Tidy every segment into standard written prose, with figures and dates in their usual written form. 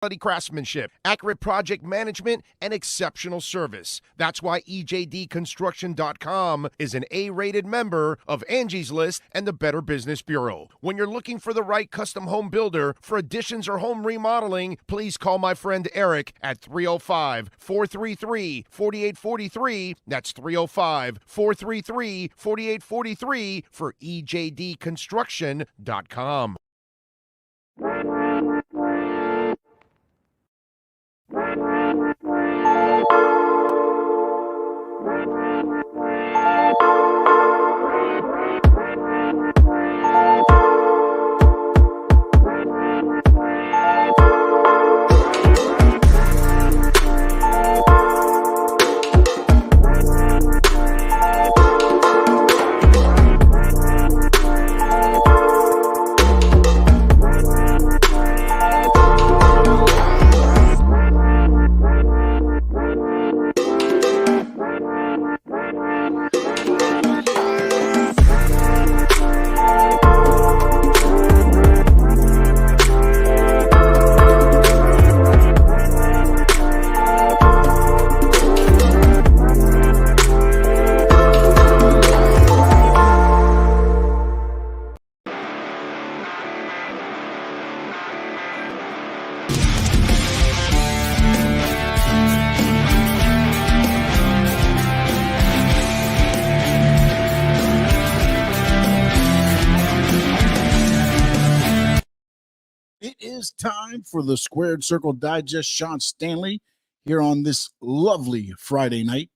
craftsmanship, accurate project management, and exceptional service. That's why EJDConstruction.com is an A-rated member of Angie's List and the Better Business Bureau. When you're looking for the right custom home builder for additions or home remodeling, please call my friend Eric at 305-433-4843. That's 305-433-4843 for EJDConstruction.com. Time for the Squared Circle Digest. Sean Stanley here on this lovely Friday night.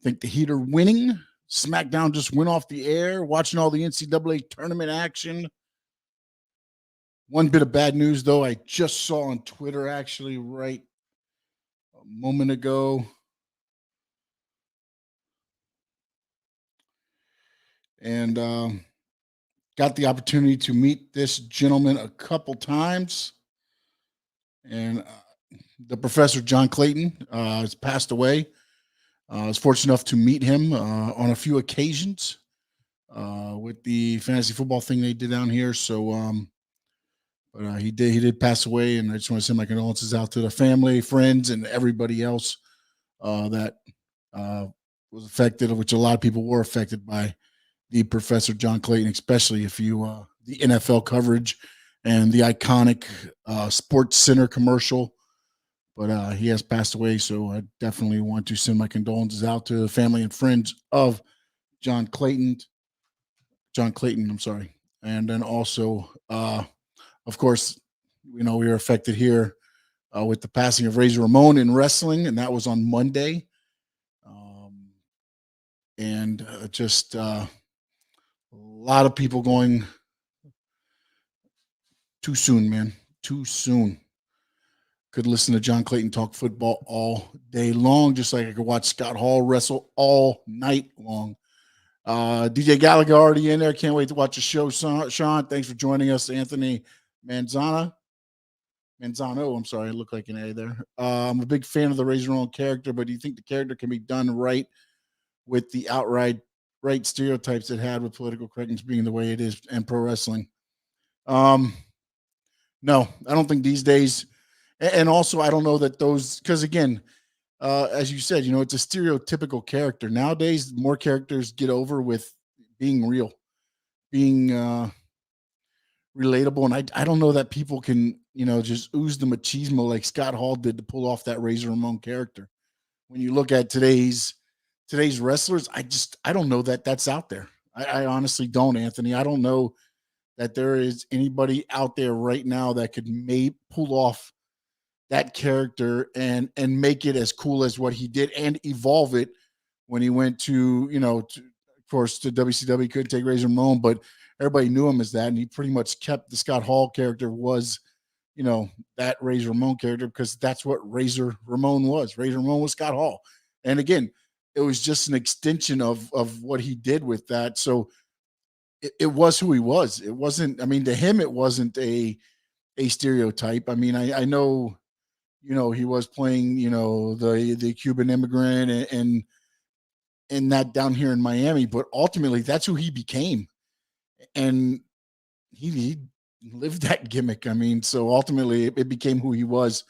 I think the Heat are winning. Smackdown just went off the air. Watching all the NCAA tournament action. One bit of bad news, though, I just saw on Twitter actually right a moment ago. And got the opportunity to meet this gentleman a couple times. And the professor, John Clayton, has passed away. I was fortunate enough to meet him on a few occasions with the fantasy football thing they did down here. So, but he did pass away, and I just want to send my condolences out to the family, friends, and everybody else that was affected, which a lot of people were affected by the Professor John Clayton, especially if you the NFL coverage and the iconic Sports Center commercial. But he has passed away, so I definitely want to send my condolences out to the family and friends of John Clayton. I'm sorry. And then also, of course, we were affected here with the passing of Razor Ramon in wrestling, and that was on Monday. And just a lot of people going too soon, man. Too soon. Could listen to John Clayton talk football all day long, just like I could watch Scott Hall wrestle all night long. DJ Gallagher already in there. Can't wait to watch the show. Sean, thanks for joining us. Anthony Manzano, I'm sorry, I look like an A there. I'm a big fan of the Razor Ramon character, but do you think the character can be done right with the outright right stereotypes it had with political correctness being the way it is in pro wrestling? No, I don't think these days. And also, I don't know that those, because again, as you said, it's a stereotypical character. Nowadays, more characters get over with being real, being relatable. And I don't know that people can, just ooze the machismo like Scott Hall did to pull off that Razor Ramon character. When you look at today's wrestlers, I don't know that that's out there. I honestly don't, Anthony. I don't know that there is anybody out there right now that could pull off that character and make it as cool as what he did and evolve it when he went to, of course, to WCW. Couldn't take Razor Ramon, but everybody knew him as that. And he pretty much kept the Scott Hall character was, that Razor Ramon character, because that's what Razor Ramon was. Razor Ramon was Scott Hall. And again, it was just an extension of what he did with that. So it was who he was. It wasn't, to him, it wasn't a stereotype. I know, he was playing, the Cuban immigrant and that down here in Miami, but ultimately that's who he became. And he lived that gimmick. I mean, so ultimately it became who he was.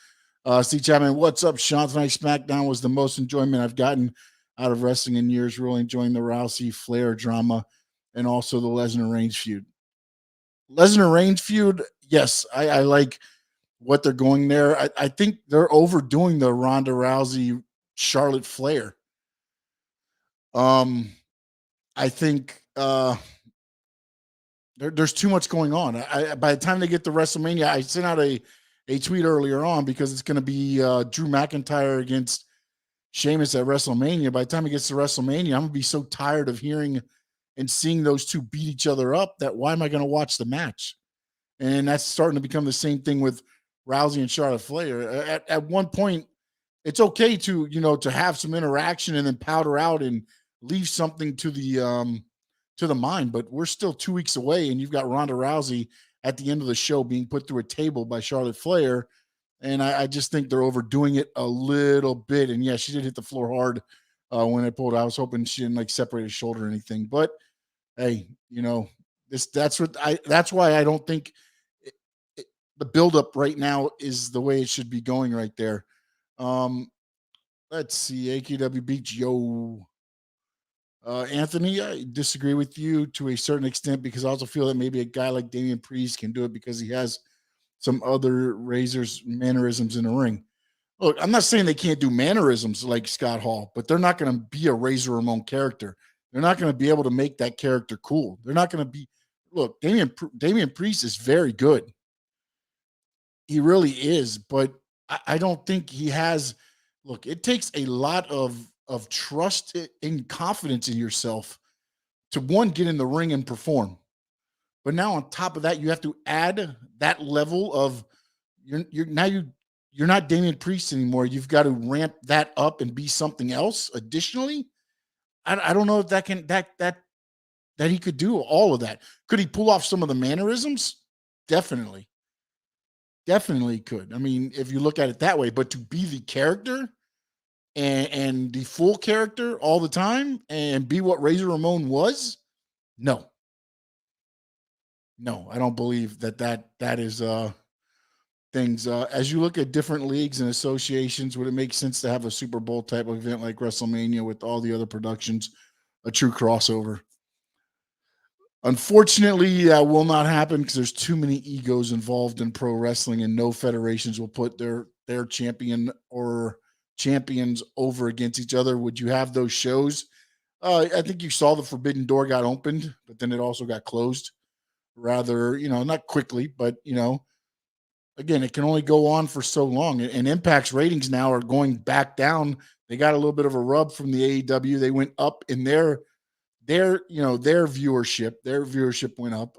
Steve Chapman, what's up, Sean? Tonight's SmackDown was the most enjoyment I've gotten out of wrestling in years. Really enjoying the Rousey Flair drama and also the Lesnar Reigns feud. Lesnar Reigns feud, yes, I like what they're going there. I think they're overdoing the Ronda Rousey Charlotte Flair. I think there's too much going on. By the time they get to WrestleMania, I sent out a tweet earlier on because it's going to be Drew McIntyre against Sheamus at WrestleMania. By the time it gets to WrestleMania, I'm going to be so tired of hearing and seeing those two beat each other up that why am I going to watch the match? And that's starting to become the same thing with Rousey and Charlotte Flair. At one point, it's okay to, to have some interaction and then powder out and leave something to the mind. But we're still 2 weeks away, and you've got Ronda Rousey at the end of the show being put through a table by Charlotte Flair. And I just think they're overdoing it a little bit. And yeah, she did hit the floor hard when they pulled. I was hoping she didn't separate his shoulder or anything. But hey, that's why I don't think the buildup right now is the way it should be going right there. Let's see. AKW Beach, yo. Anthony, I disagree with you to a certain extent because I also feel that maybe a guy like Damian Priest can do it because he has some other Razor's mannerisms in the ring. Look, I'm not saying they can't do mannerisms like Scott Hall, but they're not going to be a Razor Ramon character. They're not going to be able to make that character cool. They're not going to be. Look, Damian Priest is very good. He really is, but I don't think he has. Look, it takes a lot of trust and confidence in yourself to one, get in the ring and perform. But now on top of that, you have to add that level of you're not Damian Priest anymore. You've got to ramp that up and be something else. Additionally, I don't know if that he could do all of that. Could he pull off some of the mannerisms? Definitely could. I mean, if you look at it that way, but to be the character and the full character all the time and be what Razor Ramon was, no, I don't believe that is things. As you look at different leagues and associations, would it make sense to have a Super Bowl type of event like WrestleMania with all the other productions, a true crossover? Unfortunately, that will not happen because there's too many egos involved in pro wrestling, and no federations will put their champion or champions over against each other. Would you have those shows? I think you saw the Forbidden Door got opened, but then it also got closed rather, not quickly, but, again, it can only go on for so long. And Impact's ratings now are going back down. They got a little bit of a rub from the AEW. They went up in their viewership. Their viewership went up.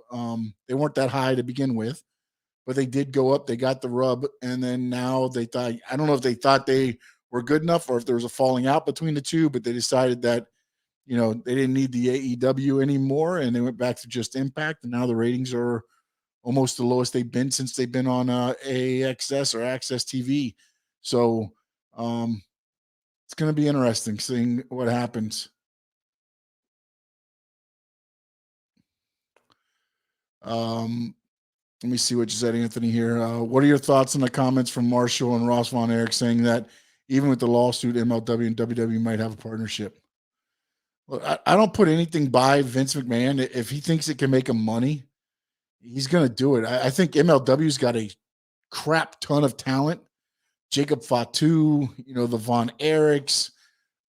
They weren't that high to begin with, but they did go up. They got the rub. And then now they thought, I don't know if they thought they were good enough or if there was a falling out between the two, but they decided that, they didn't need the AEW anymore, and they went back to just Impact, and now the ratings are almost the lowest they've been since they've been on AXS or Access TV. So it's going to be interesting seeing what happens. Let me see what you said, Anthony, here. What are your thoughts on the comments from Marshall and Ross Von Erich saying that even with the lawsuit, MLW and WWE might have a partnership? Look, I don't put anything by Vince McMahon. If he thinks it can make him money, he's going to do it. I think MLW's got a crap ton of talent. Jacob Fatu, the Von Erichs,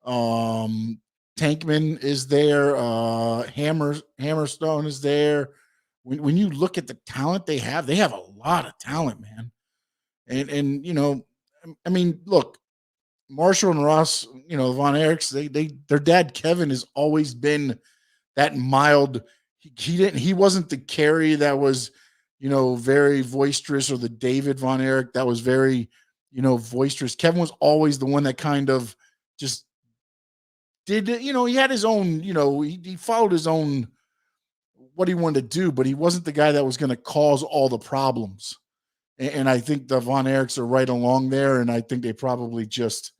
Tankman is there. Hammerstone is there. When you look at the talent they have a lot of talent, man. And I mean, look, Marshall and Ross, Von Erichs, their dad Kevin has always been that mild. He wasn't the Kerry that was, very boisterous, or the David Von Erich that was very, boisterous. Kevin was always the one that kind of just did, he had his own, he followed his own what he wanted to do, but he wasn't the guy that was going to cause all the problems. And I think the Von Erichs are right along there, and I think they probably just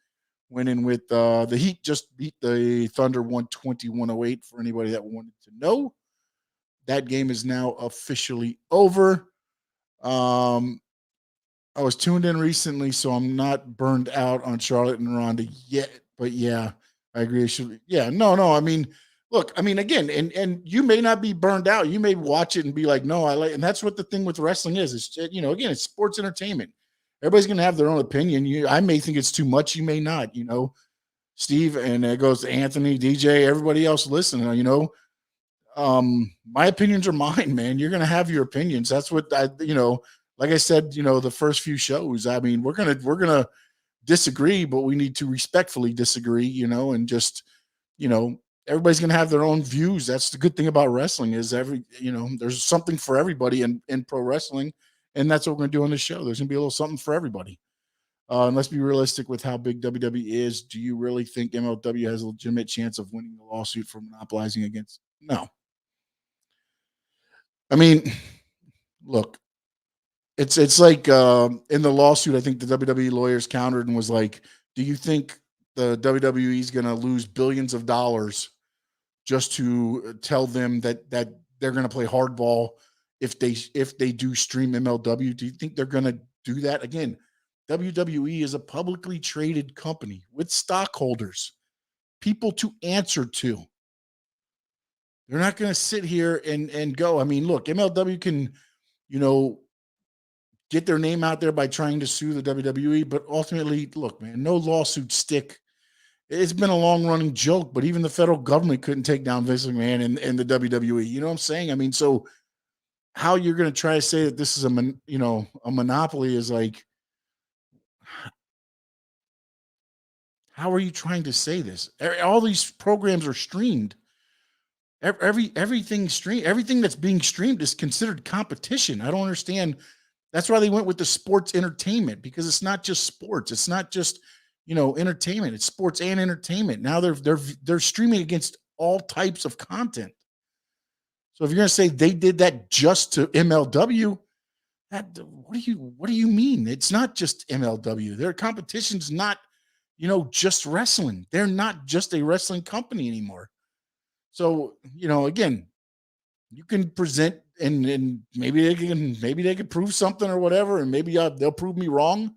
went in with the Heat just beat the Thunder 120-108 for anybody that wanted to know. That game is now officially over. I was tuned in recently, so I'm not burned out on Charlotte and Ronda yet. But yeah, I agree. Yeah, no. I mean, look, I mean, again, and you may not be burned out. You may watch it and be like, no, I like, and that's what the thing with wrestling is. It's again, it's sports entertainment. Everybody's gonna have their own opinion. I may think it's too much. You may not. Steve, and it goes to Anthony, DJ, everybody else listening. My opinions are mine, man. You're gonna have your opinions. That's what like I said, the first few shows. I mean, we're gonna disagree, but we need to respectfully disagree, and just, everybody's gonna have their own views. That's the good thing about wrestling is there's something for everybody in pro wrestling, and that's what we're gonna do on the show. There's gonna be a little something for everybody. And let's be realistic with how big WWE is. Do you really think MLW has a legitimate chance of winning the lawsuit for monopolizing against? No. I mean, look, it's like in the lawsuit, I think the WWE lawyers countered and was like, "Do you think the WWE is going to lose billions of dollars just to tell them that they're going to play hardball if they do stream MLW? Do you think they're going to do that again?" WWE is a publicly traded company with stockholders, people to answer to. They're not going to sit here and go. I mean, look, MLW can, get their name out there by trying to sue the WWE, but ultimately, look, man, no lawsuits stick. It's been a long running joke, but even the federal government couldn't take down Vince McMahon and the WWE. You know what I'm saying? I mean, so how you're going to try to say that this is a monopoly is like, how are you trying to say this? All these programs are streamed. Everything that's being streamed is considered competition. I don't understand. That's why they went with the sports entertainment, because it's not just sports. It's not just, entertainment. It's sports and entertainment. Now they're streaming against all types of content. So if you're going to say they did that just to MLW, what do you mean? It's not just MLW. Their competition's not, just wrestling. They're not just a wrestling company anymore. So, again, you can present and maybe they can prove something or whatever, and maybe they'll prove me wrong.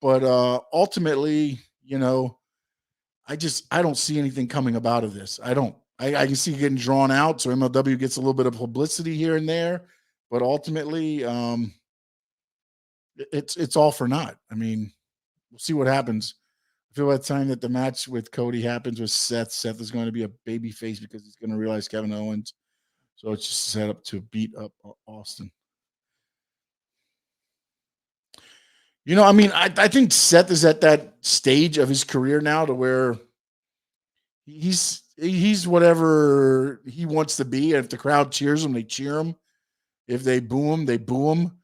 But ultimately, I don't see anything coming about of this. I don't. I can see it getting drawn out, so MLW gets a little bit of publicity here and there, but ultimately, it's all for naught. I mean, we'll see what happens. I feel by the time that the match with Cody happens with Seth is going to be a baby face because he's going to realize Kevin Owens. So it's just set up to beat up Austin. I mean, I think Seth is at that stage of his career now to where he's whatever he wants to be. And if the crowd cheers him, they cheer him. If they boo him, they boo him.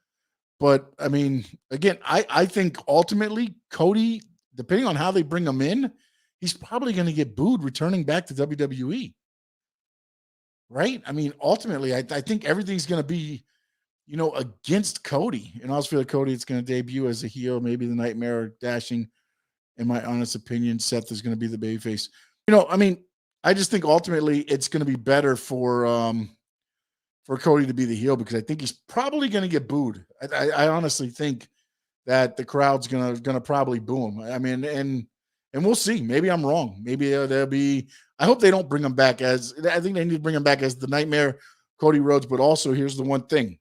But I mean, again, I think ultimately Cody, depending on how they bring him in, he's probably going to get booed returning back to WWE. Right? I mean, ultimately, I think everything's going to be, against Cody. And I also feel like Cody is going to debut as a heel, maybe the Nightmare dashing. In my honest opinion, Seth is going to be the babyface. I mean, I just think ultimately it's going to be better for Cody to be the heel, because I think he's probably going to get booed. I honestly think that the crowd's gonna probably boo him. I mean, and we'll see. Maybe I'm wrong. Maybe they'll be. I hope they don't bring him back as. I think they need to bring him back as the Nightmare Cody Rhodes. But also, here's the one thing: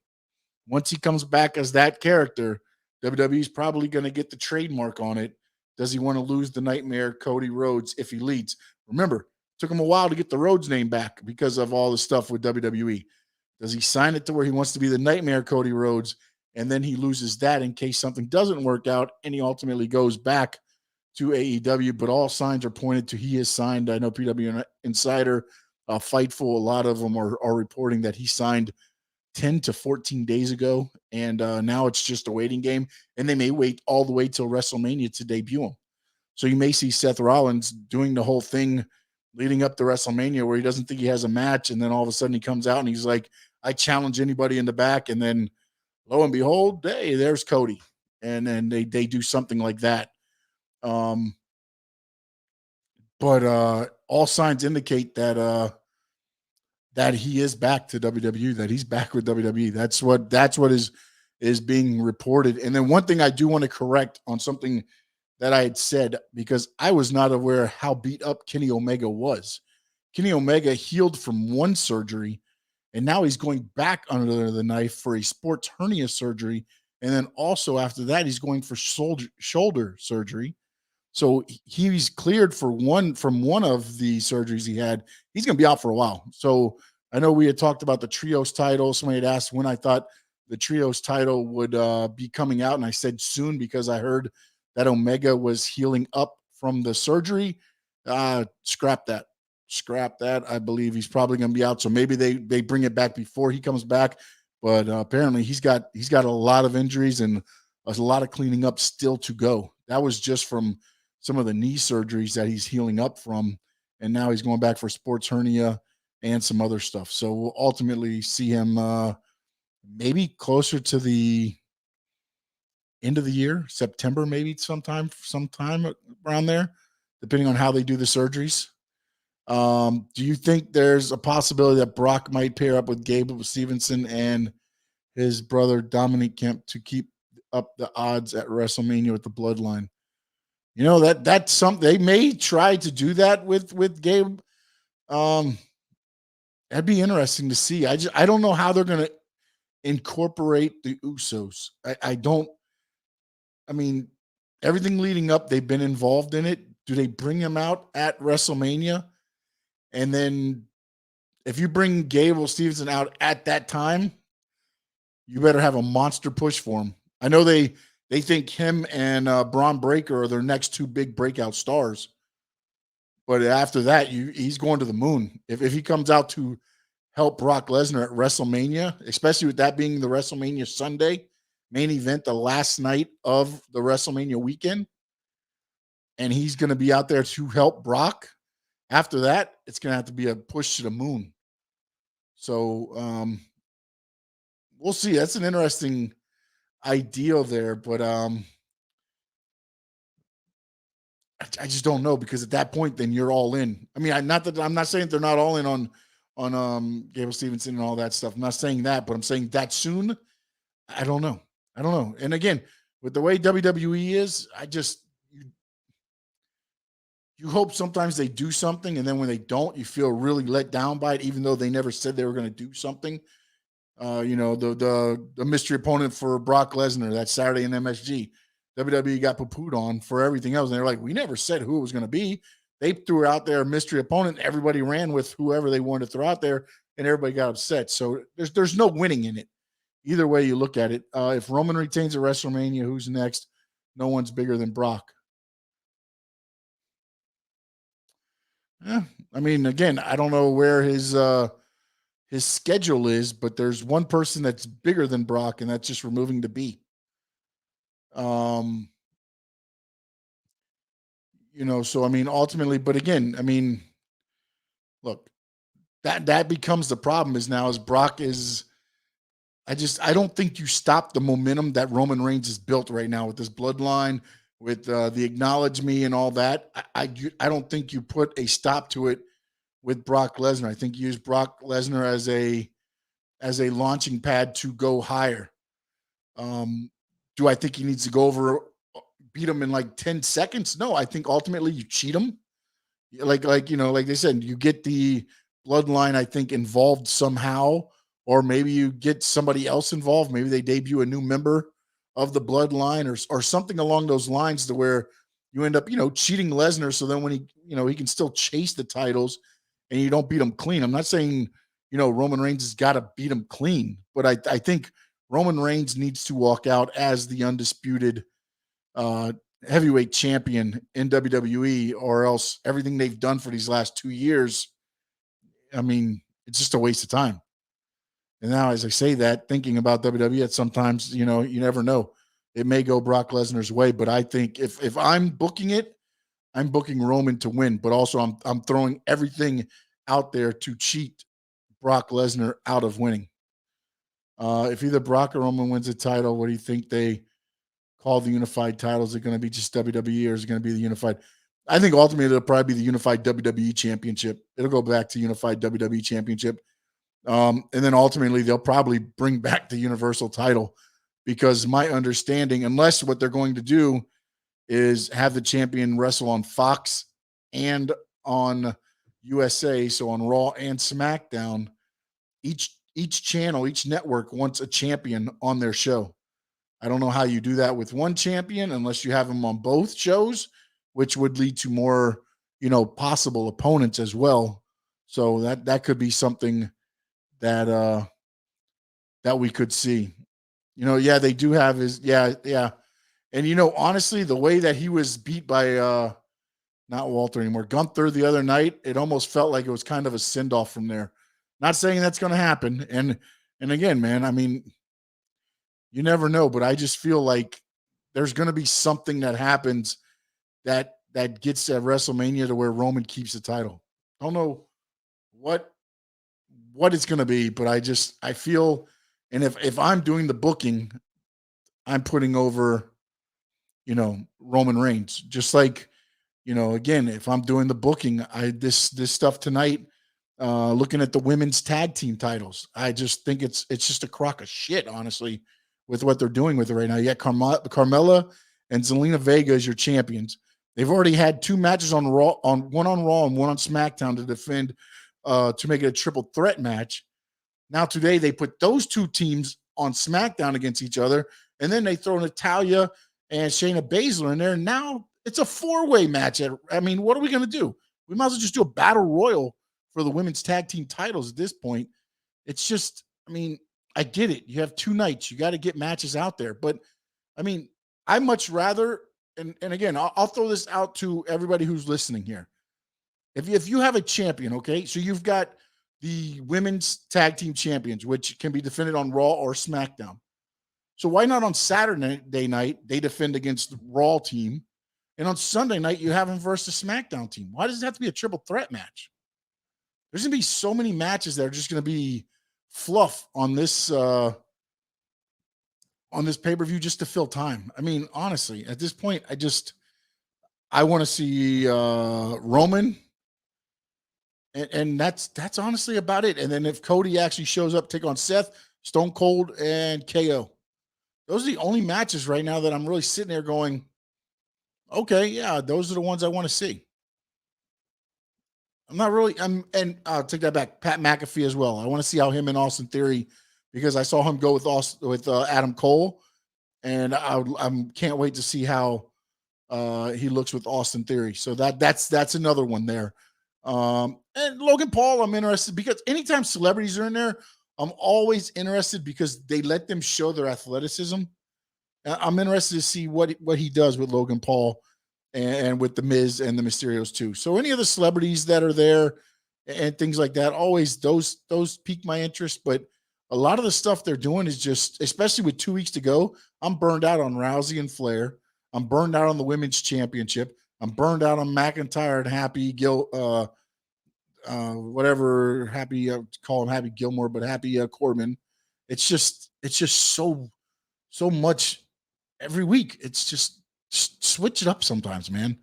once he comes back as that character, WWE's probably going to get the trademark on it. Does he want to lose the Nightmare Cody Rhodes if he leads? Remember, it took him a while to get the Rhodes name back because of all the stuff with WWE. Does he sign it to where he wants to be the Nightmare Cody Rhodes, and then he loses that in case something doesn't work out, and he ultimately goes back to AEW? But all signs are pointed to he is signed. I know PW Insider, Fightful, a lot of them are reporting that he signed 10 to 14 days ago, and now it's just a waiting game, and they may wait all the way till WrestleMania to debut him. So you may see Seth Rollins doing the whole thing leading up to WrestleMania where he doesn't think he has a match, and then all of a sudden he comes out and he's like, I challenge anybody in the back, and then lo and behold, hey, there's Cody. And then they do something like that. But all signs indicate that that he is back to WWE, that he's back with WWE. That's what is being reported. And then one thing I do want to correct on something that I had said, because I was not aware how beat up Kenny Omega was. Kenny Omega healed from one surgery, and now he's going back under the knife for a sports hernia surgery. And then also after that, he's going for shoulder surgery. So he's cleared for one of the surgeries he had. He's going to be out for a while. So I know we had talked about the trios title. Somebody had asked when I thought the trios title would be coming out, and I said soon because I heard that Omega was healing up from the surgery. Scrap that. I believe he's probably going to be out. So maybe they bring it back before he comes back. But apparently he's got a lot of injuries and a lot of cleaning up still to go. That was just from some of the knee surgeries that he's healing up from. And now he's going back for sports hernia and some other stuff. So we'll ultimately see him maybe closer to the end of the year, September, maybe sometime around there, depending on how they do the surgeries. Do you think there's a possibility that Brock might pair up with Gable Stevenson and his brother Dominic Kemp to keep up the odds at WrestleMania with the Bloodline? You know, that's something they may try to do that with Gabe. That'd be interesting to see. I don't know how they're going to incorporate the Usos. I mean, everything leading up, they've been involved in it. Do they bring them out at WrestleMania? And then if you bring Gable Stevenson out at that time, you better have a monster push for him. I know they think him and Braun Breaker are their next two big breakout stars. But after that, he's going to the moon. If he comes out to help Brock Lesnar at WrestleMania, especially with that being the WrestleMania Sunday main event, the last night of the WrestleMania weekend, and he's going to be out there to help Brock, after that, it's going to have to be a push to the moon. So we'll see. That's an interesting idea there, but I just don't know, because at that point, then you're all in. I mean, I'm not saying they're not all in on Gable Stevenson and all that stuff. I'm not saying that, but I'm saying that soon. I don't know. And again, with the way WWE is, you hope sometimes they do something, and then when they don't, you feel really let down by it, even though they never said they were going to do something. The mystery opponent for Brock Lesnar that Saturday in MSG, WWE got poo-pooed on for everything else. And they're like, we never said who it was going to be. They threw out their mystery opponent. Everybody ran with whoever they wanted to throw out there, and everybody got upset. So there's no winning in it. Either way you look at it. If Roman retains at WrestleMania, who's next? No one's bigger than Brock. Yeah, I mean, again, I don't know where his schedule is, but there's one person that's bigger than Brock, and that's just removing the B. So I mean, ultimately, but again, I mean, look, that becomes the problem is Brock is. I don't think you stop the momentum that Roman Reigns has built right now with this bloodline, with the acknowledge me and all that. I don't think you put a stop to it with Brock Lesnar. I think you use Brock Lesnar as a launching pad to go higher. Do I think he needs to go over, beat him in like 10 seconds? No, I think ultimately you cheat him. Like they said, you get the bloodline, I think, involved somehow, or maybe you get somebody else involved. Maybe they debut a new member of the bloodline or something along those lines to where you end up, cheating Lesnar. So then when he can still chase the titles and you don't beat him clean. I'm not saying, Roman Reigns has got to beat him clean, but I think Roman Reigns needs to walk out as the undisputed heavyweight champion in WWE, or else everything they've done for these last 2 years, I mean, it's just a waste of time. And now, as I say that, thinking about WWE, sometimes, you never know. It may go Brock Lesnar's way, but I think if I'm booking it, I'm booking Roman to win, but also I'm throwing everything out there to cheat Brock Lesnar out of winning. If either Brock or Roman wins the title, what do you think they call the unified title? Is it going to be just WWE, or is it going to be the unified? I think ultimately it'll probably be the unified WWE championship. It'll go back to unified WWE championship. And then ultimately they'll probably bring back the universal title, because my understanding, unless what they're going to do is have the champion wrestle on Fox and on USA, so on Raw and SmackDown, each channel, each network wants a champion on their show. I don't know how you do that with one champion unless you have them on both shows, which would lead to more, possible opponents as well. So that could be something that that we could see. Yeah, they do have his yeah. And honestly, the way that he was beat by not Walter anymore, Gunther the other night, it almost felt like it was kind of a send-off from there. Not saying that's going to happen. And again, man, I mean, you never know, but I just feel like there's going to be something that happens that gets at WrestleMania to where Roman keeps the title. I don't know what it's going to be, but I feel, and if I'm doing the booking, I'm putting over, Roman Reigns. Just like, again, if I'm doing the booking, this stuff tonight, looking at the women's tag team titles, I just think it's just a crock of shit, honestly, with what they're doing with it right now. You got Carmella and Zelina Vega as your champions. They've already had 2 matches on Raw, one on Raw and one on SmackDown to defend, to make it a triple threat match. Now today they put those 2 teams on SmackDown against each other, and then they throw Natalya and Shayna Baszler in there. And now it's a 4-way match. I mean, what are we going to do? We might as well just do a battle royal for the women's tag team titles at this point. It's just, I mean, I get it. You have 2 nights. You got to get matches out there. But, I mean, I much rather, and again, I'll throw this out to everybody who's listening here. If you have a champion, okay, so you've got the women's tag team champions, which can be defended on Raw or SmackDown. So why not on Saturday night, they defend against the Raw team, and on Sunday night, you have them versus the SmackDown team? Why does it have to be a triple threat match? There's going to be so many matches that are just going to be fluff on this pay-per-view just to fill time. I mean, honestly, at this point, I want to see Roman, and that's honestly about it. And then if Cody actually shows up, take on Seth, Stone Cold, and KO. Those are the only matches right now that I'm really sitting there going, okay, yeah, those are the ones I want to see. And I'll take that back. Pat McAfee as well. I want to see how him and Austin Theory, because I saw him go with Adam Cole, and I can't wait to see how he looks with Austin Theory. So that's another one there. And Logan Paul, I'm interested because anytime celebrities are in there, I'm always interested because they let them show their athleticism. I'm interested to see what he does with Logan Paul and with the Miz and the Mysterios too. So any of the celebrities that are there and things like that, always those pique my interest. But a lot of the stuff they're doing is just, especially with 2 weeks to go, I'm burned out on Rousey and Flair. I'm burned out on the women's championship. I'm burned out on McIntyre and Happy call him Happy Gilmore, but Happy Corbin. It's just so much every week. It's just switch it up sometimes, man.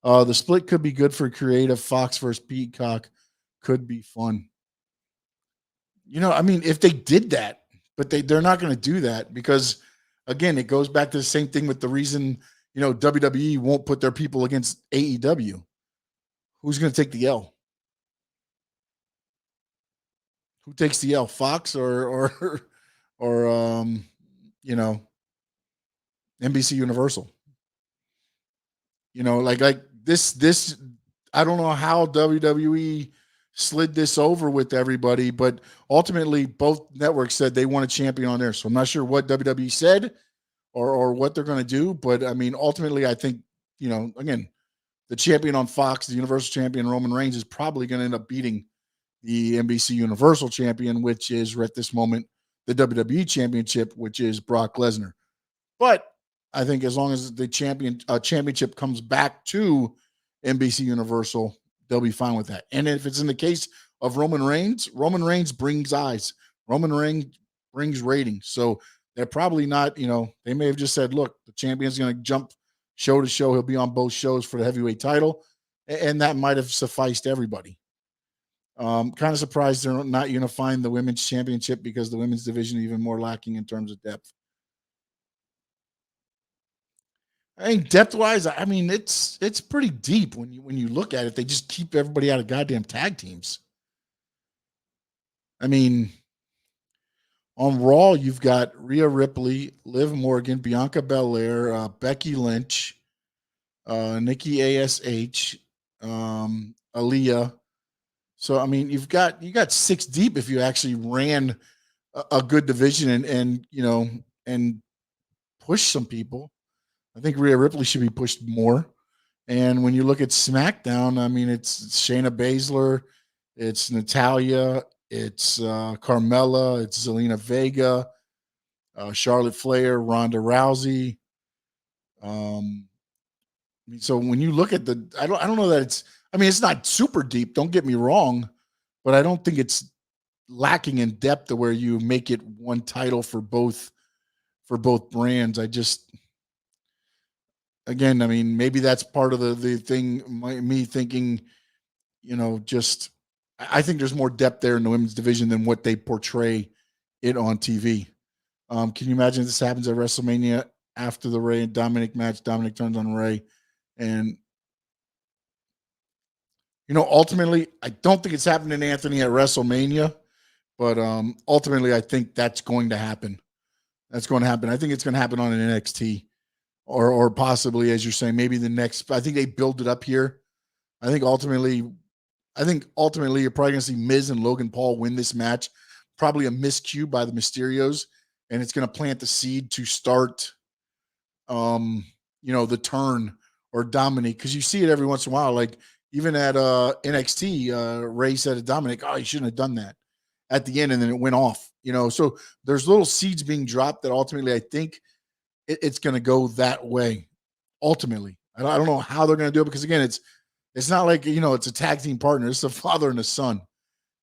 The split could be good for creative. Fox versus Peacock could be fun. I mean, if they did that, but they're not going to do that because, again, it goes back to the same thing with the reason, WWE won't put their people against AEW. Who's going to take the L? Who takes the L? Fox or NBC Universal? Like this. I don't know how WWE slid this over with everybody, but ultimately both networks said they want a champion on there. So I'm not sure what WWE said or what they're going to do, but I mean, ultimately, I think again, the champion on Fox, the Universal Champion Roman Reigns, is probably going to end up beating the NBC Universal Champion, which is at this moment the WWE Championship, which is Brock Lesnar. But I think as long as the championship comes back to NBC Universal, they'll be fine with that. And if it's in the case of Roman Reigns brings eyes. Roman Reigns brings ratings. So they're probably not, they may have just said, look, the champion's going to jump show to show. He'll be on both shows for the heavyweight title. And that might have sufficed everybody. Kind of surprised they're not unifying the women's championship because the women's division is even more lacking in terms of depth. I mean, depth-wise, I mean, it's pretty deep when you look at it. They just keep everybody out of goddamn tag teams. I mean, on Raw, you've got Rhea Ripley, Liv Morgan, Bianca Belair, Becky Lynch, Nikki Ash, Aaliyah. So I mean, you got six deep if you actually ran a good division and push some people. I think Rhea Ripley should be pushed more. And when you look at SmackDown, I mean, it's Shayna Baszler, it's Natalia, it's Carmella, it's Zelina Vega, Charlotte Flair, Ronda Rousey. So when you look at I don't know that it's. I mean, it's not super deep. Don't get me wrong, but I don't think it's lacking in depth to where you make it one title for both brands. I just, again, I mean, maybe that's part of the thing. Me thinking, just I think there's more depth there in the women's division than what they portray it on TV. Can you imagine if this happens at WrestleMania after the Ray and Dominic match? Dominic turns on Ray, and ultimately, I don't think it's happening, Anthony, at WrestleMania, but ultimately, I think that's going to happen. That's going to happen. I think it's going to happen on an NXT, or possibly, as you're saying, maybe the next. I think they build it up here. I think ultimately, you're probably going to see Miz and Logan Paul win this match. Probably a miscue by the Mysterios, and it's going to plant the seed to start, the turn or Dominic, because you see it every once in a while. Like even at NXT, Ray said to Dominic, "Oh, you shouldn't have done that," at the end, and then it went off. So there's little seeds being dropped that ultimately I think it's going to go that way. Ultimately, I don't know how they're going to do it, because again, it's not like it's a tag team partner. It's a father and a son.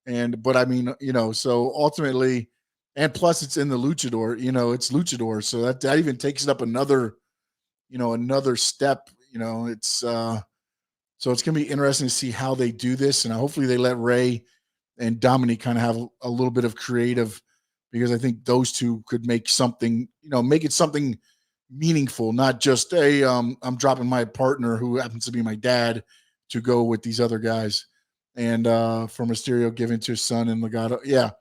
But I mean, so ultimately, and plus it's in the luchador, it's luchador. So that even takes it up another step, it's, so it's going to be interesting to see how they do this. And hopefully they let Ray and Dominic kind of have a little bit of creative, because I think those two could make something, make it something meaningful, not just, hey, I'm dropping my partner who happens to be my dad to go with these other guys. And for Mysterio giving to his son and Legado. Yeah.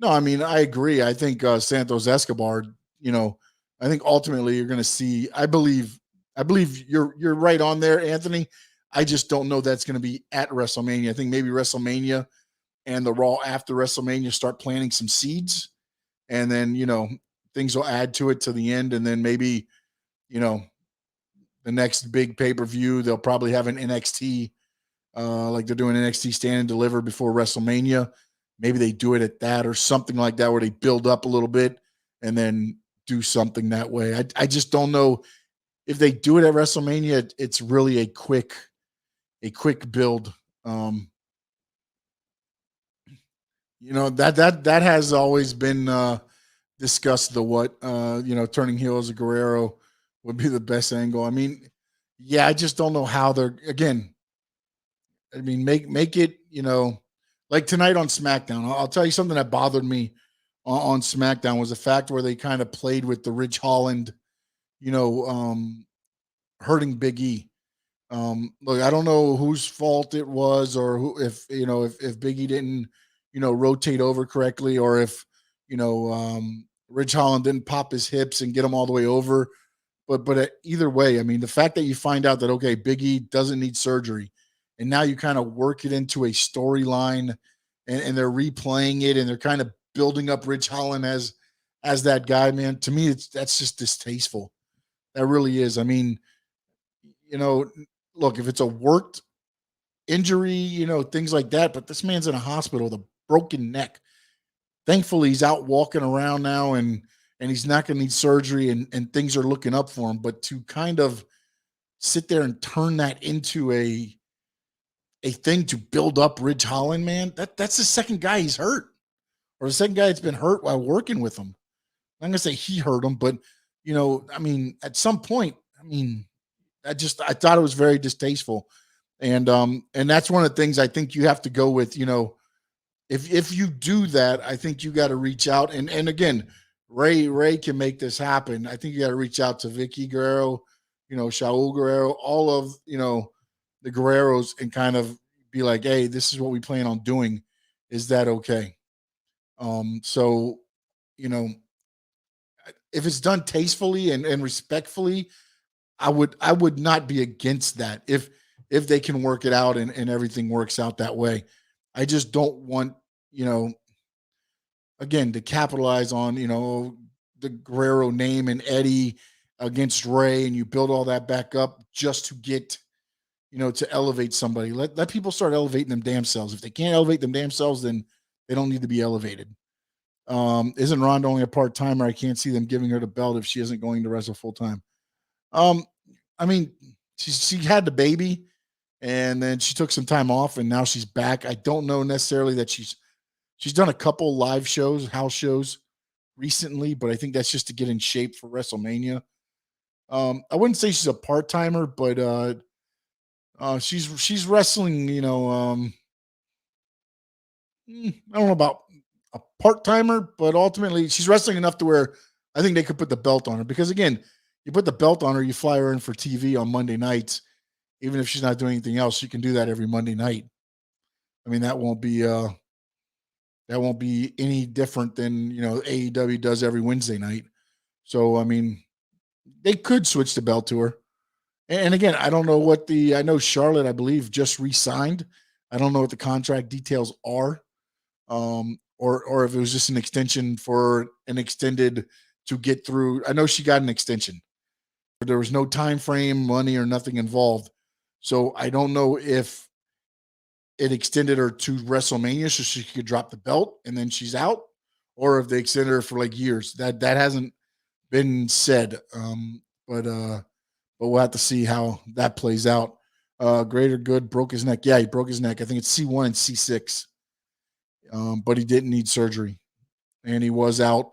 No, I mean, I agree. I think Santos Escobar, I think ultimately you're going to see, I believe you're right on there, Anthony. I just don't know that's going to be at WrestleMania. I think maybe WrestleMania and the Raw after WrestleMania start planting some seeds, and then, things will add to it to the end. And then maybe, the next big pay-per-view, they'll probably have an NXT, like they're doing NXT Stand and Deliver before WrestleMania. Maybe they do it at that or something like that, where they build up a little bit and then do something that way. I just don't know if they do it at WrestleMania. It's really a quick build. That has always been discussed. Turning heel as a Guerrero would be the best angle. I mean, yeah, I just don't know how they're, again, I mean, make it, like tonight on SmackDown. I'll tell you something that bothered me on SmackDown was the fact where they kind of played with the Ridge Holland, hurting Big E. Look, I don't know whose fault it was, or if Big E didn't, rotate over correctly, or if, Ridge Holland didn't pop his hips and get him all the way over. But either way, I mean, the fact that you find out that, okay, Big E doesn't need surgery, and now you kind of work it into a storyline, and they're replaying it, and they're kind of building up Ridge Holland as that guy, man. To me, that's just distasteful. That really is. I mean, look, if it's a worked injury, things like that, but this man's in a hospital with a broken neck. Thankfully, he's out walking around now, and he's not going to need surgery, and things are looking up for him. But to kind of sit there and turn that into a thing to build up Ridge Holland, man, that's the second guy he's hurt, or the second guy that's been hurt while working with him. I'm going to say he hurt him, but, I mean, at some point, I mean, I thought it was very distasteful. And that's one of the things I think you have to go with, if you do that, I think you got to reach out. And again, Ray can make this happen. I think you got to reach out to Vicky Guerrero, Shaul Guerrero, all of, the Guerreros, and kind of be like, hey, this is what we plan on doing. Is that okay? So, you know, if it's done tastefully and respectfully, I would not be against that if they can work it out and everything works out that way. I just don't want, you know, again, to capitalize on, the Guerrero name and Eddie against Ray, and you build all that back up just to get, to elevate somebody. Let people start elevating them damn selves. If they can't elevate them damn selves, then they don't need to be elevated. Isn't Ronda only a part timer? I can't see them giving her the belt if she isn't going to wrestle full time. Um, I mean, she had the baby, and then she took some time off, and now she's back. I don't know necessarily that she's done a couple live shows, house shows recently, but I think that's just to get in shape for WrestleMania. I wouldn't say she's a part timer, but she's wrestling. I don't know about a part timer, but ultimately she's wrestling enough to where I think they could put the belt on her. Because again, you put the belt on her, you fly her in for TV on Monday nights, even if she's not doing anything else. She can do that every Monday night. I mean, that won't be any different than AEW does every Wednesday night. So I mean, they could switch the belt to her. And again, I don't know I know Charlotte, I believe, just re-signed. I don't know what the contract details are. Or if it was just an extension for an extended to get through. I know she got an extension. There was no time frame, money, or nothing involved. So I don't know if it extended her to WrestleMania so she could drop the belt and then she's out, or if they extended her for like years. That hasn't been said. But we'll have to see how that plays out. Greater Good broke his neck. Yeah, he broke his neck. I think it's C1 and C6. But he didn't need surgery, and he was out.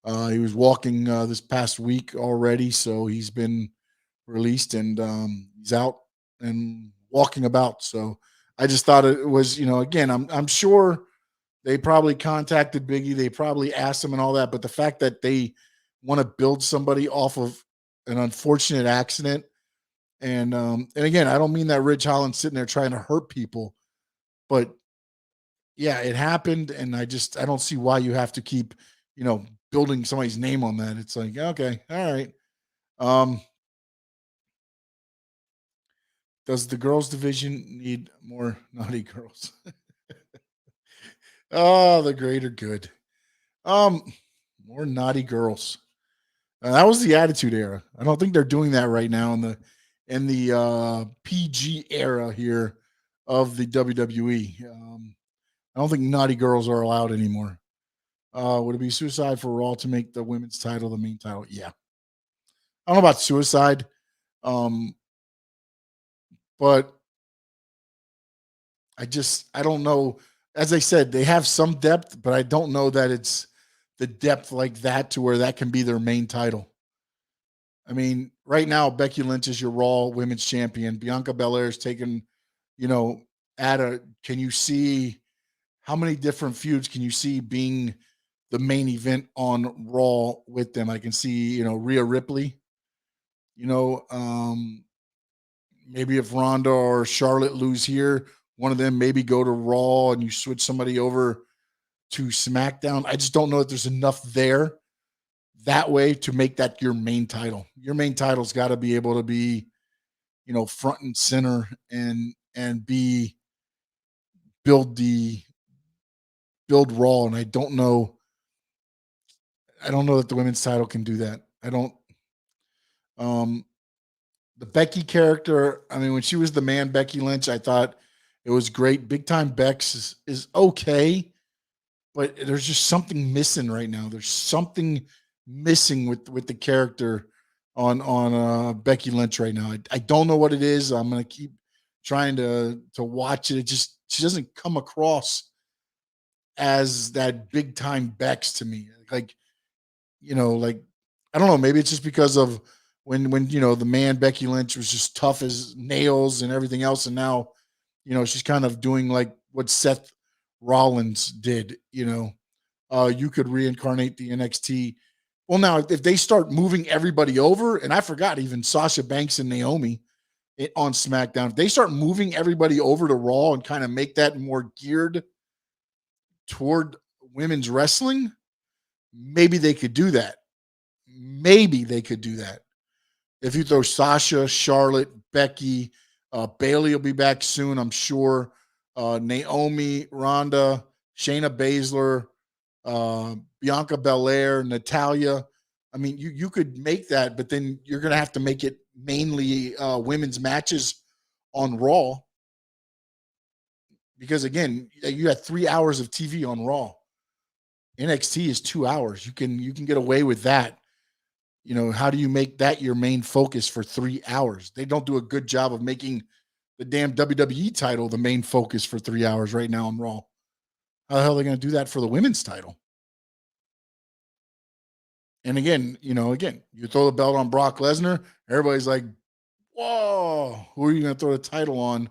He was walking this past week already, so he's been released, and he's out and walking about. So I just thought it was, again, I'm sure they probably contacted Biggie, they probably asked him and all that, but the fact that they want to build somebody off of an unfortunate accident, and again, I don't mean that Ridge Holland's sitting there trying to hurt people, but yeah, it happened, and I don't see why you have to keep, building somebody's name on that. It's like, okay, all right. Um, does the girls division need more naughty girls? Oh, the Greater Good. Um, More naughty girls. That was the Attitude Era. I don't think they're doing that right now in the PG era here of the WWE. I don't think naughty girls are allowed anymore. Would it be suicide for Raw to make the women's title the main title? Yeah. I don't know about suicide. Um, but I don't know. As I said, they have some depth, but I don't know that it's the depth like that to where that can be their main title. I mean, right now, Becky Lynch is your Raw Women's Champion. Bianca Belair is taken, you know, can you see how many different feuds can you see being the main event on Raw with them? I can see, Rhea Ripley, you know, um, maybe if Ronda or Charlotte lose here, one of them maybe go to Raw and you switch somebody over to SmackDown. I just don't know if there's enough there that way to make that your main title. Your main title's got to be able to be, front and center and be build Raw. And I don't know that the women's title can do that. I don't. Um, the Becky character, I mean, when she was the man, Becky Lynch, I thought it was great. Big Time Bex is okay, but there's just something missing right now. There's something missing with the character on Becky Lynch right now. I don't know what it is. I'm gonna keep trying to watch it. She doesn't come across as that Big Time Bex to me. Like I don't know. Maybe it's just because of when the man Becky Lynch was just tough as nails and everything else, and now she's kind of doing like what Seth Rollins did. You could reincarnate the NXT Well, now if they start moving everybody over, and I forgot even Sasha Banks and Naomi on SmackDown, if they start moving everybody over to Raw and kind of make that more geared toward women's wrestling, maybe they could do that. Maybe they could do that. If you throw Sasha, Charlotte, Becky, Bailey will be back soon, I'm sure. Naomi, Ronda, Shayna Baszler, Bianca Belair, Natalia. I mean, you could make that, but then you're going to have to make it mainly women's matches on Raw. Because again, you had 3 hours of TV on Raw. NXT is 2 hours. You can get away with that. You know, how do you make that your main focus for 3 hours? They don't do a good job of making the damn WWE title the main focus for 3 hours right now on Raw. How the hell are they going to do that for the women's title? And again, you throw the belt on Brock Lesnar, everybody's like, whoa, who are you going to throw the title on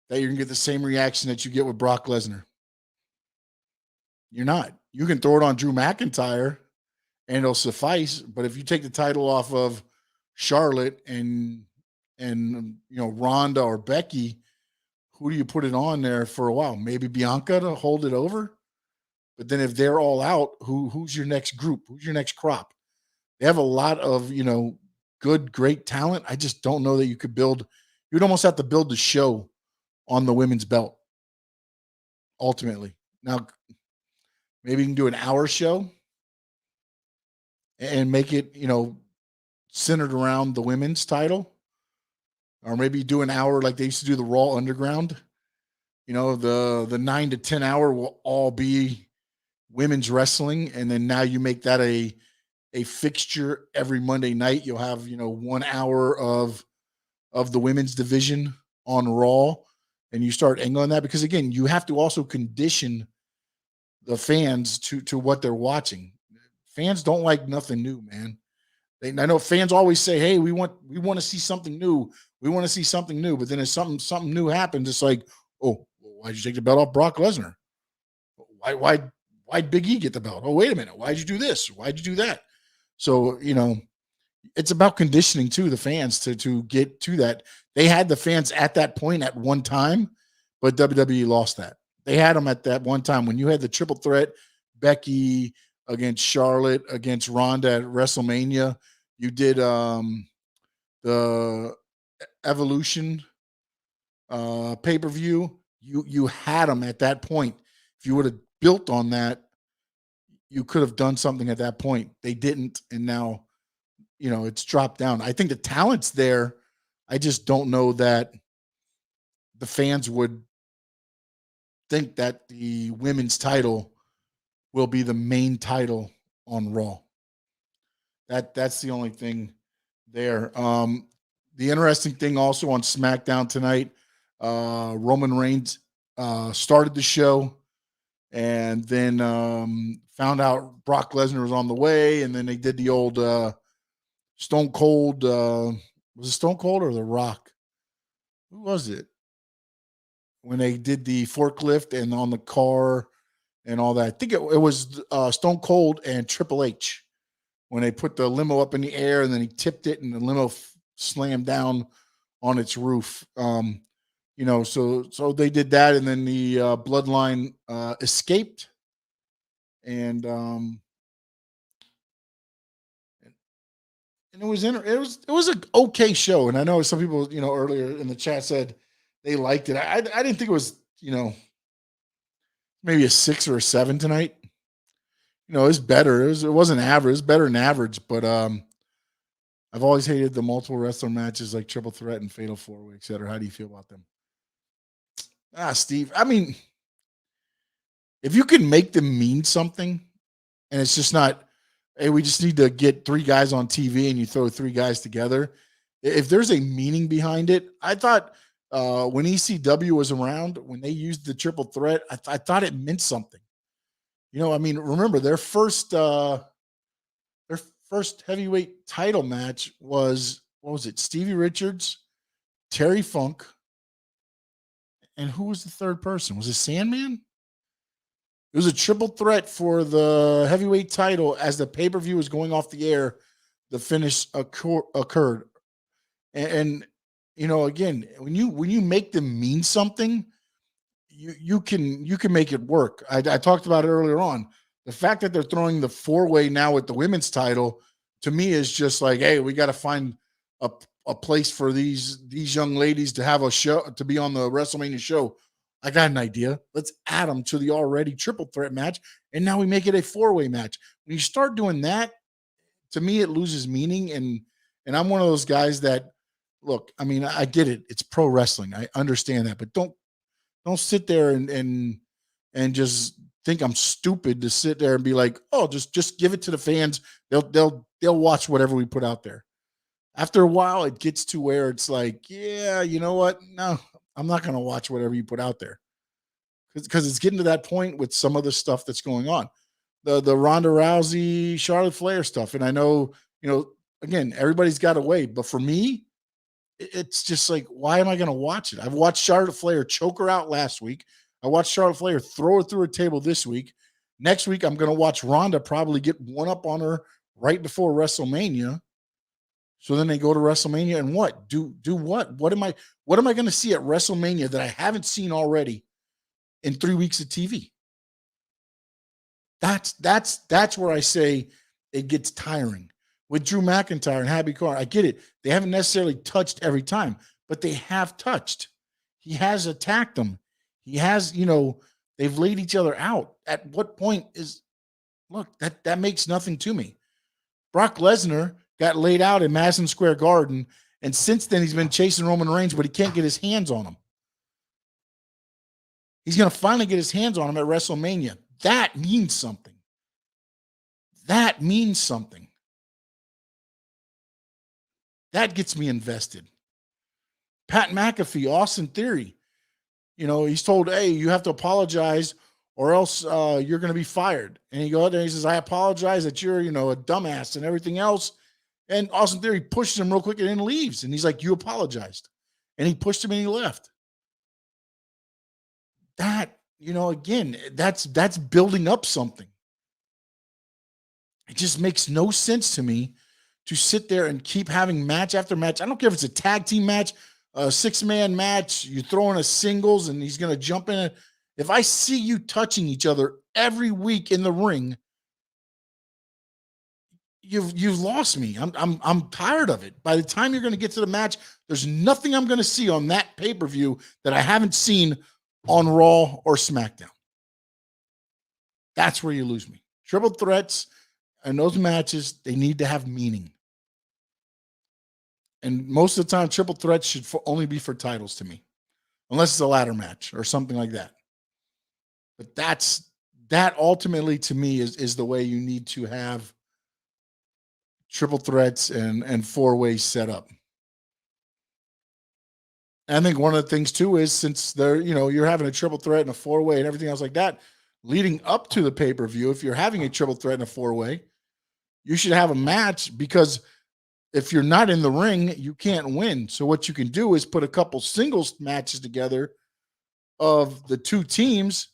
that you're going to get the same reaction that you get with Brock Lesnar? You're not. You can throw it on Drew McIntyre and it'll suffice. But if you take the title off of Charlotte and Ronda or Becky, who do you put it on there for a while? Maybe Bianca to hold it over. But then if they're all out, who's your next group? Who's your next crop? They have a lot of, good, great talent. I just don't know that you could build. You'd almost have to build the show on the women's belt. Ultimately. Now, maybe you can do an hour show and make it, centered around the women's title. Or maybe do an hour like they used to do the Raw Underground. The 9 to 10 hour will all be women's wrestling. And then now you make that a fixture every Monday night. You'll have, 1 hour of the women's division on Raw. And you start angling that because, again, you have to also condition the fans to what they're watching. Fans don't like nothing new, man. I know fans always say, "Hey, we want to see something new. We want to see something new." But then if something new happens, it's like, "Oh, why'd you take the belt off Brock Lesnar? Why'd Big E get the belt? Oh, wait a minute. Why'd you do this? Why'd you do that?" So it's about conditioning too the fans to get to that. They had the fans at that point at one time, but WWE lost that. They had them at that one time when you had the triple threat, Becky against Charlotte, against Ronda at WrestleMania. You did the Evolution pay-per-view. You had them at that point. If you would have built on that, you could have done something at that point. They didn't, and now it's dropped down. I think the talent's there. I just don't know that the fans would think that the women's title will be the main title on Raw. That's the only thing there. The interesting thing also on SmackDown tonight, Roman Reigns started the show and then found out Brock Lesnar was on the way, and then they did the old Stone Cold. Was it Stone Cold or The Rock? Who was it? When they did the forklift and on the car and all that. I think it was Stone Cold and Triple H when they put the limo up in the air and then he tipped it and the limo slammed down on its roof. So they did that, and then the Bloodline escaped, and it was it was an okay show. And I know some people earlier in the chat said they liked it. I didn't think it was maybe a 6 or a 7 tonight. It's better. It wasn't average. It's better than average, but I've always hated the multiple wrestler matches like Triple Threat and Fatal 4-Way, et cetera. How do you feel about them? Steve, I mean, if you can make them mean something and it's just not, hey, we just need to get 3 guys on TV and you throw 3 guys together. If there's a meaning behind it, I thought when ECW was around, when they used the triple threat, I thought it meant something. Remember their first heavyweight title match was, what was it? Stevie Richards, Terry Funk, and who was the third person? Was it Sandman? It was a triple threat for the heavyweight title as the pay-per-view was going off the air. The finish occurred. And again, when you make them mean something, you can make it work. I talked about it earlier on. The fact that they're throwing the 4-way now with the women's title, to me, is just like, hey, we got to find a place for these young ladies to have a show, to be on the WrestleMania show. I got an idea. Let's add them to the already triple threat match, and now we make it a 4-way match. When you start doing that, to me, it loses meaning. And I'm one of those guys that, look, I mean, I get it. It's pro wrestling. I understand that, but don't sit there and just think I'm stupid to sit there and be like, oh, just give it to the fans. They'll watch whatever we put out there. After a while, it gets to where it's like, yeah, you know what? No, I'm not going to watch whatever you put out there, because it's getting to that point with some of the stuff that's going on. The Ronda Rousey, Charlotte Flair stuff. And I know, again, everybody's got a way, but for me, it's just like, why am I going to watch it? I've watched Charlotte Flair choke her out last week. I watched Charlotte Flair throw her through a table this week. Next week, I'm going to watch Ronda probably get one up on her right before WrestleMania. So then they go to WrestleMania and what? Do what? What am I going to see at WrestleMania that I haven't seen already in 3 weeks of TV? That's where I say it gets tiring. With Drew McIntyre and Happy Car, I get it. They haven't necessarily touched every time, but they have touched. He has attacked them. He has, they've laid each other out. At what point that makes nothing to me. Brock Lesnar got laid out in Madison Square Garden, and since then he's been chasing Roman Reigns, but he can't get his hands on him. He's going to finally get his hands on him at WrestleMania. That means something. That means something. That gets me invested. Pat McAfee, Austin Theory, he's told, hey, you have to apologize or else you're going to be fired. And he goes out there and he says, I apologize that you're, a dumbass and everything else. And Austin Theory pushes him real quick and then leaves. And he's like, you apologized. And he pushed him and he left. That, again, that's building up something. It just makes no sense to me to sit there and keep having match after match. I don't care if it's a tag team match, a 6-man match, you throw in a singles and he's going to jump in. If I see you touching each other every week in the ring, you've lost me. I'm tired of it. By the time you're going to get to the match, there's nothing I'm going to see on that pay-per-view that I haven't seen on Raw or SmackDown. That's where you lose me. Triple threats and those matches, they need to have meaning. And most of the time, triple threats should only be for titles to me, unless it's a ladder match or something like that. But that ultimately to me is the way you need to have triple threats and 4-way set up. And I think one of the things too is, since you're having a triple threat and a 4-way and everything else like that, leading up to the pay-per-view, if you're having a triple threat and a 4-way, you should have a match, because if you're not in the ring, you can't win. So what you can do is put a couple singles matches together of the two teams,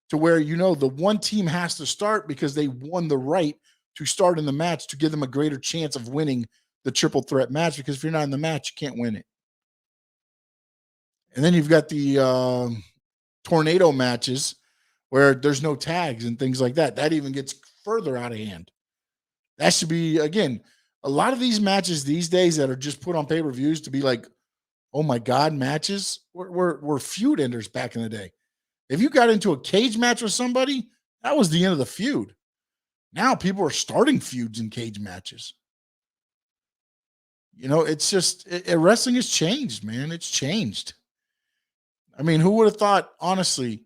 to where the one team has to start because they won the right to start in the match, to give them a greater chance of winning the triple threat match, because if you're not in the match, you can't win it. And then you've got the tornado matches where there's no tags and things like that. That even gets further out of hand. That should be, again, a lot of these matches these days that are just put on pay-per-views to be like, oh my God, matches were feud enders back in the day. If you got into a cage match with somebody, that was the end of the feud. Now people are starting feuds in cage matches. It's just, wrestling has changed, man. It's changed. I mean, who would have thought, honestly,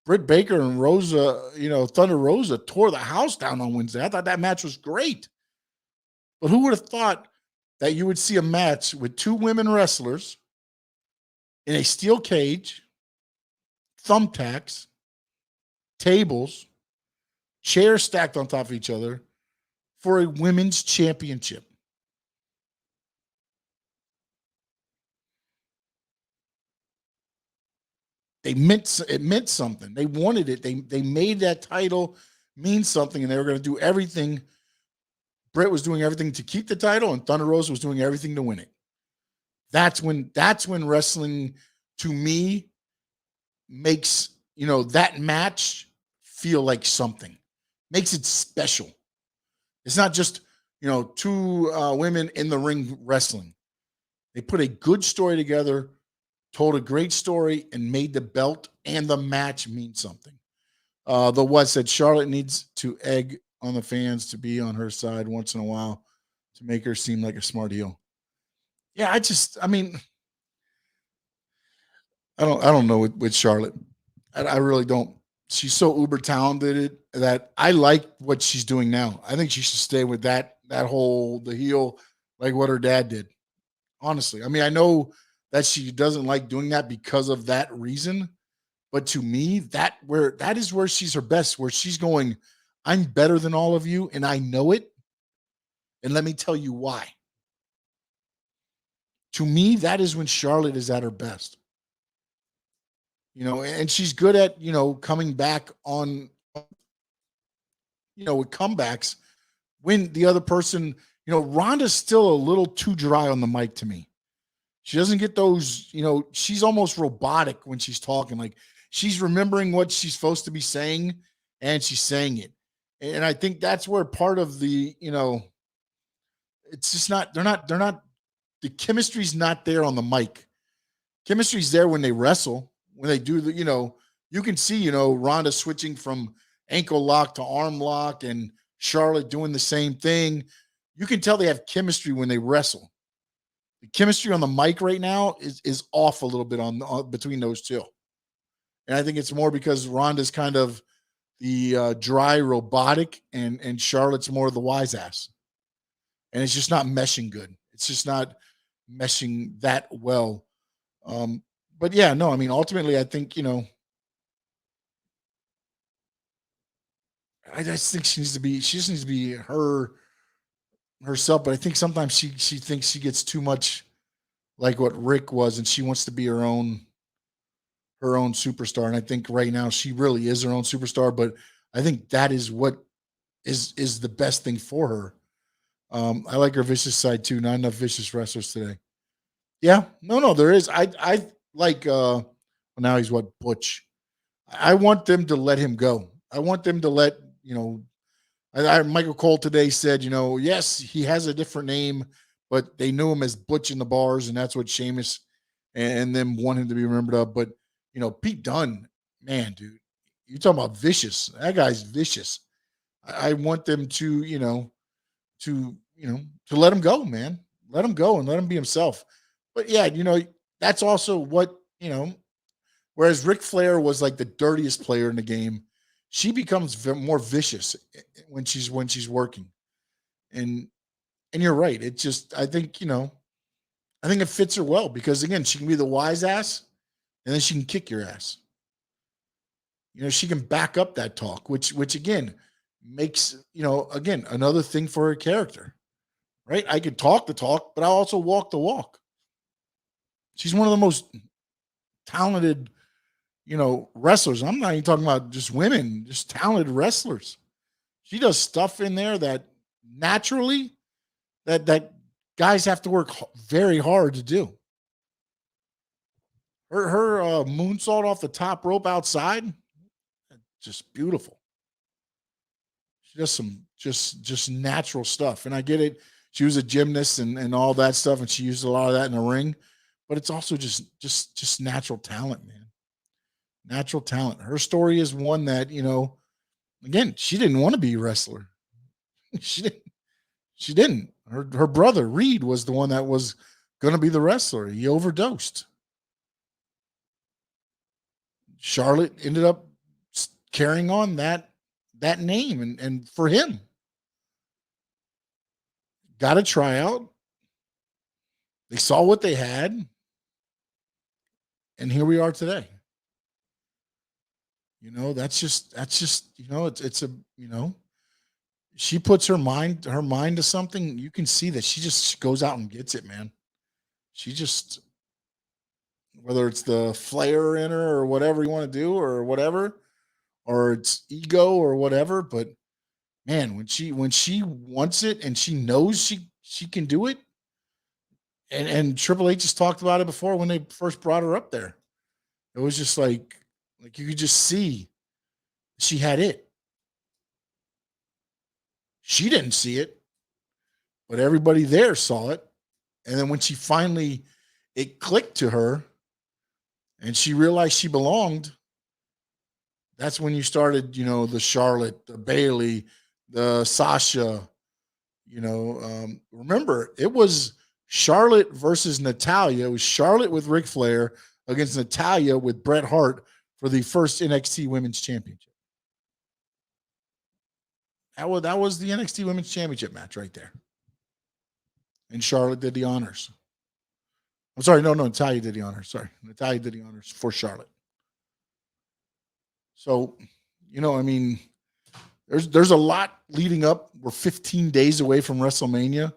Britt Baker and Rosa, Thunder Rosa tore the house down on Wednesday. I thought that match was great. But who would have thought that you would see a match with two women wrestlers in a steel cage, thumbtacks, tables, chairs stacked on top of each other for a women's championship? it meant something. They wanted it. They made that title mean something, and they were going to do everything. Britt was doing everything to keep the title, and Thunder Rosa was doing everything to win it. That's when wrestling, to me, makes that match feel like something, makes it special. It's not just two women in the ring wrestling. They put a good story together, told a great story, and made the belt and the match mean something. The what said Charlotte needs to egg on the fans to be on her side once in a while to make her seem like a smart heel. Yeah, I mean, I don't know with Charlotte. I really don't. She's so uber talented that I like what she's doing now. I think she should stay with that whole the heel, like what her dad did. Honestly, I mean, I know that she doesn't like doing that because of that reason, but to me, that is where she's her best. Where she's going, I'm better than all of you, and I know it. And let me tell you why. To me, that is when Charlotte is at her best. And she's good at, coming back on, with comebacks when the other person, Rhonda's still a little too dry on the mic to me. She doesn't get those, she's almost robotic when she's talking. Like she's remembering what she's supposed to be saying and she's saying it. And I think that's where part of the, it's just not, the chemistry's not there on the mic. Chemistry's there when they wrestle. When they do the, you can see, Ronda switching from ankle lock to arm lock and Charlotte doing the same thing. You can tell they have chemistry when they wrestle. The chemistry on the mic right now is off a little bit on between those two. And I think it's more because Ronda's kind of the dry robotic and Charlotte's more of the wise ass. And it's just not meshing good. It's just not meshing that well. But yeah, no, I mean, ultimately, I think, I just think she just needs to be herself. But I think sometimes she thinks she gets too much like what Rick was, and she wants to be her own superstar. And I think right now she really is her own superstar, but I think that is what is the best thing for her. I like her vicious side too. Not enough vicious wrestlers today. Yeah, no, there is. I like now he's what, Butch. I want them to let him go. I want them to let, Michael Cole today said, yes, he has a different name, but they knew him as Butch in the bars, and that's what Sheamus and them want him to be remembered of. But, Pete Dunne, man, dude, you talking about vicious. That guy's vicious. I want them to, to let him go, man. Let him go and let him be himself. But yeah, that's also what, whereas Ric Flair was like the dirtiest player in the game, she becomes more vicious when she's working. And you're right. It just, I think it fits her well because again, she can be the wise ass and then she can kick your ass. She can back up that talk, which again makes, again, another thing for her character, right? I could talk the talk, but I also walk the walk. She's one of the most talented, wrestlers. I'm not even talking about just women, just talented wrestlers. She does stuff in there that naturally that guys have to work very hard to do. Her moonsault off the top rope outside, just beautiful. She does some just natural stuff. And I get it. She was a gymnast and all that stuff, and she used a lot of that in the ring. But it's also just natural talent, man. Natural talent. Her story is one that, again, she didn't want to be a wrestler. She didn't. Her brother, Reed, was the one that was going to be the wrestler. He overdosed. Charlotte ended up carrying on that name and for him. Got a tryout. They saw what they had. And here we are today. That's just, it's a, she puts her mind to something. You can see that she goes out and gets it, man. She just, whether it's the flair in her or whatever you want to do or whatever, or it's ego or whatever. But man, when she wants it and she knows she can do it, and Triple H just talked about it before when they first brought her up there. It was just like you could just see she had it. She didn't see it, but everybody there saw it. And then when she finally it clicked to her and she realized she belonged, that's when you started, the Charlotte, the Bailey, the Sasha, remember it was Charlotte versus Natalia. It was Charlotte with Ric Flair against Natalia with Bret Hart for the first NXT Women's Championship. That was the NXT Women's Championship match right there. And Charlotte did the honors. I'm sorry, no, Natalia did the honors. Sorry, Natalia did the honors for Charlotte. So, there's a lot leading up. We're 15 days away from WrestleMania.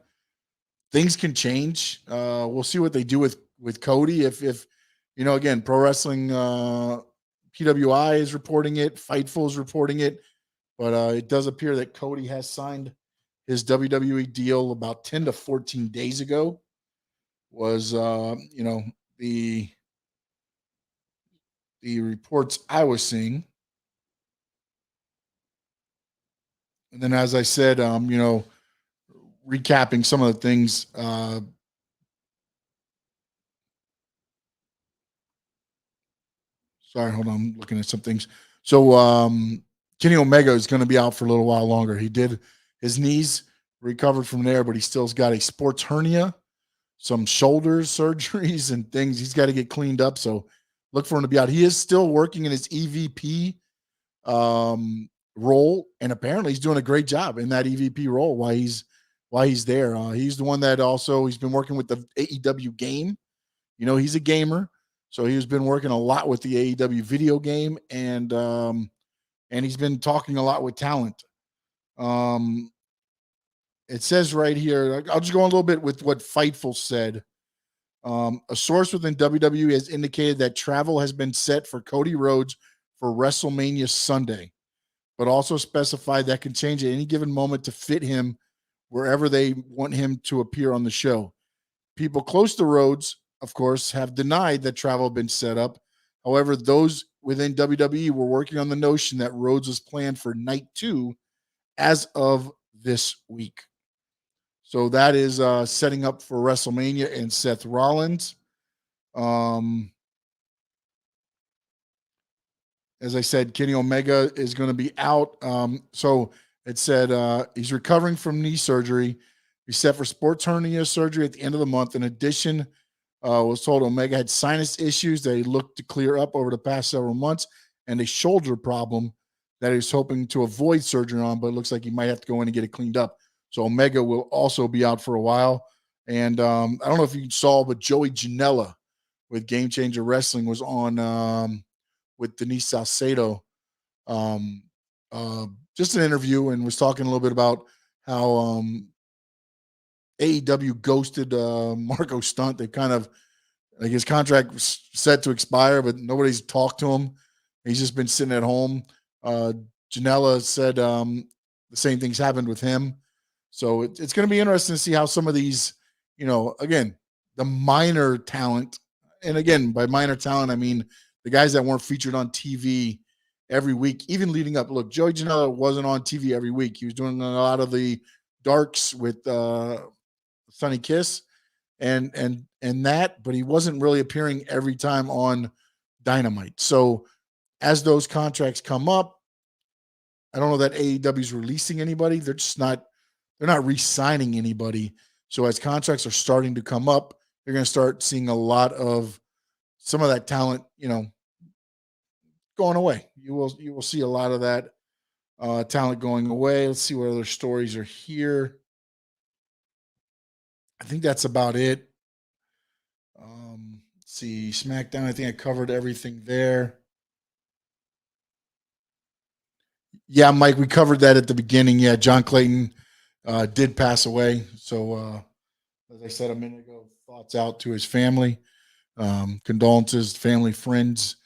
Things can change. We'll see what they do with Cody. If again, Pro Wrestling PWI is reporting it, Fightful is reporting it, but it does appear that Cody has signed his WWE deal about 10 to 14 days ago. Was the reports I was seeing. And then, as I said, recapping some of the things. Sorry, hold on. I'm looking at some things. So Kenny Omega is going to be out for a little while longer. He did his knees, recovered from there, but he still's got a sports hernia, some shoulder surgeries and things. He's got to get cleaned up. So look for him to be out. He is still working in his EVP role, and apparently he's doing a great job in that EVP role while he's there. He's the one that also he's been working with the AEW game. He's a gamer, so he's been working a lot with the AEW video game, and he's been talking a lot with talent. It says right here, I'll just go on a little bit with what Fightful said. A source within WWE has indicated that travel has been set for Cody Rhodes for WrestleMania Sunday, but also specified that can change at any given moment to fit him wherever they want him to appear on the show. People close to Rhodes, of course, have denied that travel had been set up. However, those within WWE were working on the notion that Rhodes was planned for night 2 as of this week. So that is setting up for WrestleMania and Seth Rollins. As I said, Kenny Omega is going to be out. So it said he's recovering from knee surgery. He's set for sports hernia surgery at the end of the month. In addition, was told Omega had sinus issues that he looked to clear up over the past several months and a shoulder problem that he's hoping to avoid surgery on, but it looks like he might have to go in and get it cleaned up. So Omega will also be out for a while. And I don't know if you saw, but Joey Janela with Game Changer Wrestling was on with Denise Salcedo, just an interview, and was talking a little bit about how AEW ghosted Marco Stunt. They kind of, like, his contract was set to expire, but nobody's talked to him. He's just been sitting at home. Janela said the same things happened with him. So it's going to be interesting to see how some of these, again, the minor talent, and again, by minor talent, I mean the guys that weren't featured on TV every week, even leading up. Look, Joey Janela wasn't on TV every week. He was doing a lot of the darks with Sonny Kiss and that, but he wasn't really appearing every time on Dynamite. So as those contracts come up, I don't know that AEW is releasing anybody. They're not re-signing anybody. So as contracts are starting to come up, you're going to start seeing a lot of some of that talent, going away. You will see a lot of that talent going away. Let's see what other stories are here. I think that's about it. Let's see, SmackDown. I think I covered everything there. Yeah, Mike, we covered that at the beginning. Yeah, John Clayton did pass away. So, as I said a minute ago, thoughts out to his family. Condolences, family, friends.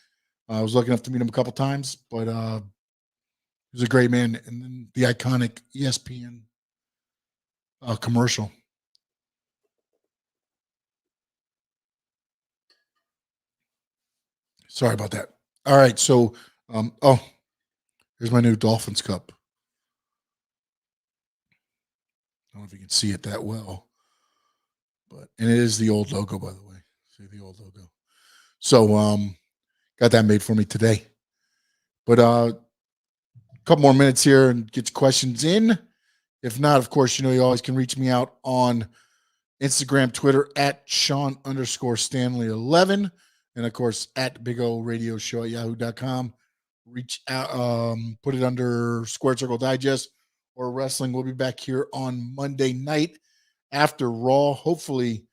I was lucky enough to meet him a couple times, but he was a great man. And then the iconic ESPN commercial. Sorry about that. All right, so here's my new Dolphins cup. I don't know if you can see it that well, and it is the old logo, by the way. See the old logo. So got that made for me today. But a couple more minutes here and get your questions in. If not, of course, you always can reach me out on Instagram, Twitter at Sean_Stanley11. And of course, at Big O Radio Show at yahoo.com. Reach out, put it under Square Circle Digest or Wrestling. We'll be back here on Monday night after Raw. Hopefully,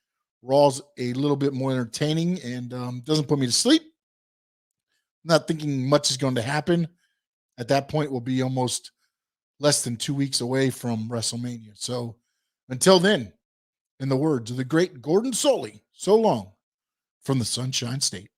Raw's a little bit more entertaining and doesn't put me to sleep. Not thinking much is going to happen. At that point, we'll be almost less than 2 weeks away from WrestleMania. So until then, in the words of the great Gordon Soley, so long from the Sunshine State.